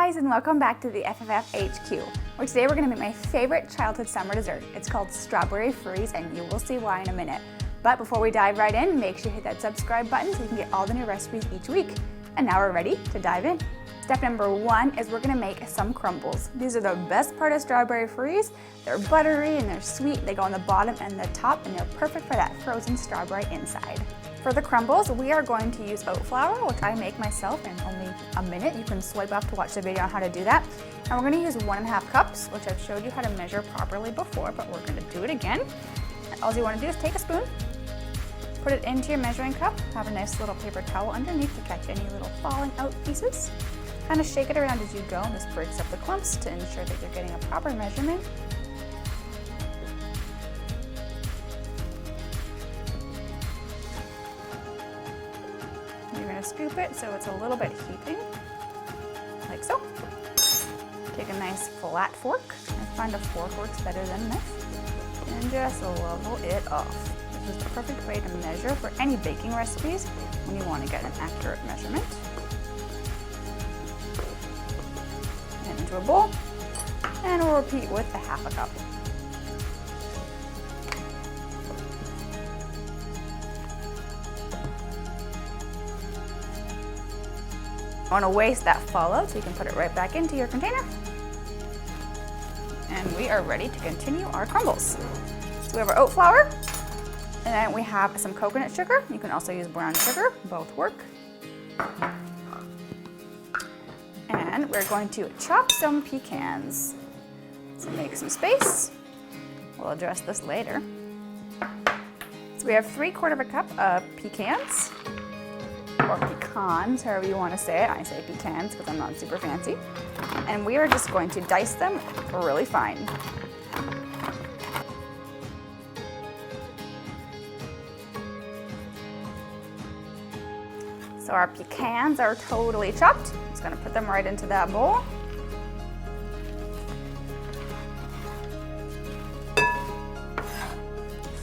guys, and welcome back to the FFF HQ, where today we're going to make my favorite childhood summer dessert. It's called Strawberry Freeze, and you will see why in a minute. But before we dive right in, make sure you hit that subscribe button so you can get all the new recipes each week. And now we're ready to dive in. Step number one is we're going to make some crumbles. These are the best part of Strawberry Freeze. They're buttery and they're sweet. They go on the bottom and the top, and they're perfect for that frozen strawberry inside. For the crumbles, we are going to use oat flour, which I make myself in only a minute. You can swipe up to watch the video on how to do that. And we're going to use 1.5 cups, which I've showed you how to measure properly before, but we're going to do it again. And all you want to do is take a spoon, put it into your measuring cup, have a nice little paper towel underneath to catch any little falling out pieces. Kind of shake it around as you go, and this breaks up the clumps to ensure that you're getting a proper measurement. You're going to scoop it so it's a little bit heaping, like so. Take a nice flat fork. I find a fork works better than this. And just level it off. This is the perfect way to measure for any baking recipes when you want to get an accurate measurement. And into a bowl, and we'll repeat with a 1/2 cup. You want to waste that fallout, so you can put it right back into your container. And we are ready to continue our crumbles. So we have our oat flour, and then we have some coconut sugar. You can also use brown sugar, both work. And we're going to chop some pecans. So make some space. We'll address this later. So we have 3/4 cup of pecans, or pecans, however you want to say it. I say pecans because I'm not super fancy. And we are just going to dice them really fine. So our pecans are totally chopped. I'm just going to put them right into that bowl.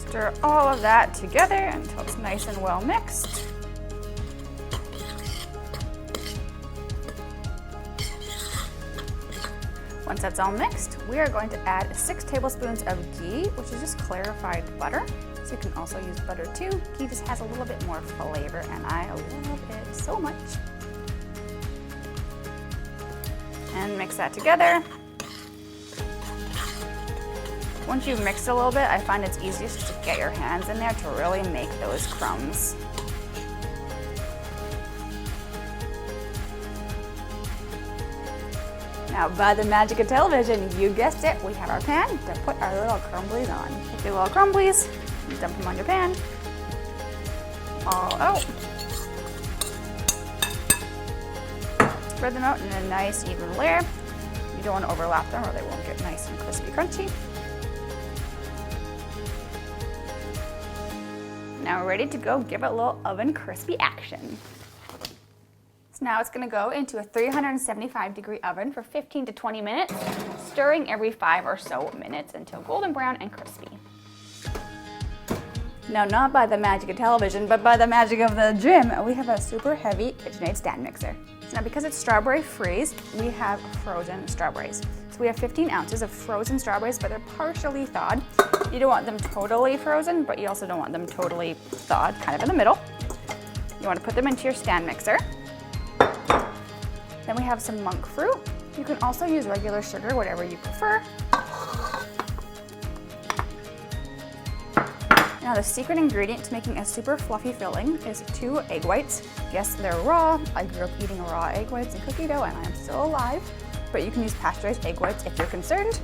Stir all of that together until it's nice and well mixed. Once that's all mixed, we are going to add 6 tablespoons of ghee, which is just clarified butter. So you can also use butter too. Ghee just has a little bit more flavor, and I love it so much. And mix that together. Once you've mixed a little bit, I find it's easiest to get your hands in there to really make those crumbs. Now, by the magic of television, you guessed it, we have our pan to put our little crumblies on. Take your little crumblies, dump them on your pan, all out. Spread them out in a nice even layer. You don't want to overlap them or they won't get nice and crispy crunchy. Now we're ready to go give it a little oven crispy action. So now it's going to go into a 375-degree oven for 15 to 20 minutes, stirring every 5 or so minutes until golden brown and crispy. Now, not by the magic of television, but by the magic of the gym, we have a super heavy KitchenAid stand mixer. So now, because it's Strawberry Freeze, we have frozen strawberries. So we have 15 ounces of frozen strawberries, but they're partially thawed. You don't want them totally frozen, but you also don't want them totally thawed, kind of in the middle. You want to put them into your stand mixer. Then we have some monk fruit. You can also use regular sugar, whatever you prefer. Now the secret ingredient to making a super fluffy filling is 2 egg whites. Yes, they're raw. I grew up eating raw egg whites and cookie dough, and I am still alive. But you can use pasteurized egg whites if you're concerned.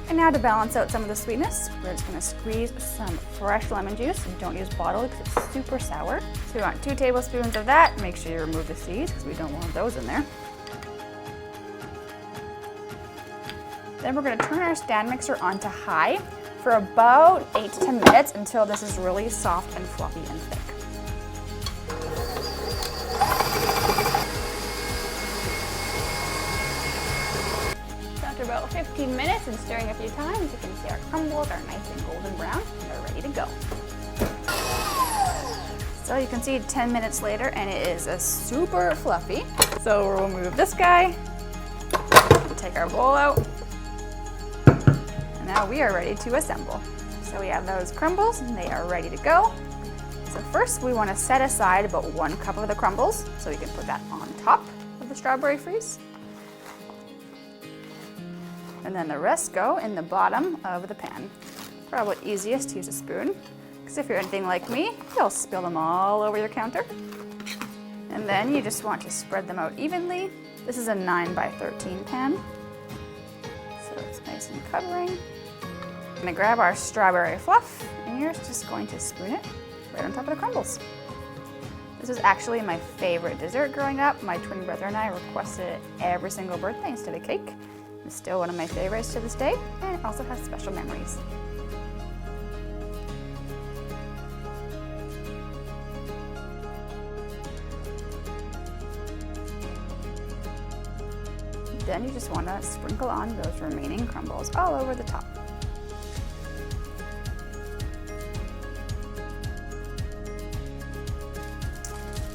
And now to balance out some of the sweetness, we're just gonna squeeze some fresh lemon juice. Don't use bottled because it's super sour. So we want 2 tablespoons of that. Make sure you remove the seeds because we don't want those in there. Then we're going to turn our stand mixer on to high for about 8 to 10 minutes until this is really soft and fluffy and thick. So after about 15 minutes and stirring a few times, you can see our crumbles are nice and golden brown and they're ready to go. So you can see 10 minutes later and it is super fluffy. So we'll remove this guy. Take our bowl out. And now we are ready to assemble. So we have those crumbles and they are ready to go. So first we want to set aside about 1 cup of the crumbles so we can put that on top of the strawberry freeze. And then the rest go in the bottom of the pan. Probably easiest to use a spoon, because if you're anything like me, you'll spill them all over your counter. And then you just want to spread them out evenly. This is a 9 by 13 pan, so it's nice and covering. We're gonna grab our strawberry fluff, and you're just going to spoon it right on top of the crumbles. This was actually my favorite dessert growing up. My twin brother and I requested it every single birthday instead of cake. It's still one of my favorites to this day, and it also has special memories. Then you just want to sprinkle on those remaining crumbles all over the top.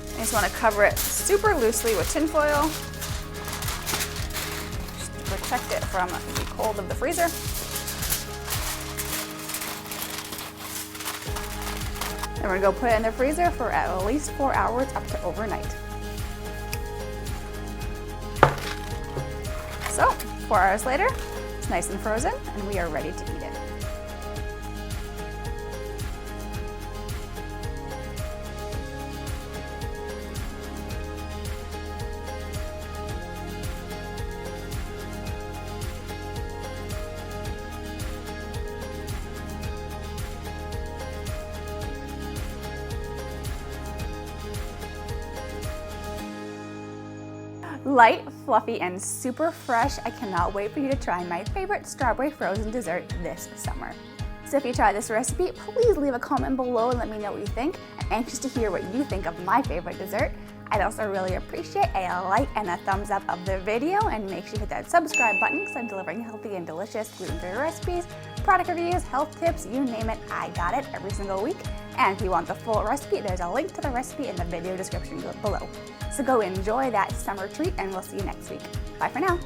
You just want to cover it super loosely with tin foil, just to protect it from the cold of the freezer. Then we're going to go put it in the freezer for at least 4 hours up to overnight. So, 4 hours later, it's nice and frozen, and we are ready to eat it. Light, fluffy, and super fresh. I cannot wait for you to try my favorite strawberry frozen dessert this summer. So if you try this recipe, please leave a comment below and let me know what you think. I'm anxious to hear what you think of my favorite dessert. I'd also really appreciate a like and a thumbs up of the video, and make sure you hit that subscribe button because I'm delivering healthy and delicious gluten-free recipes, product reviews, health tips, you name it, I got it every single week. And if you want the full recipe, there's a link to the recipe in the video description below. So go enjoy that summer treat, and we'll see you next week. Bye for now.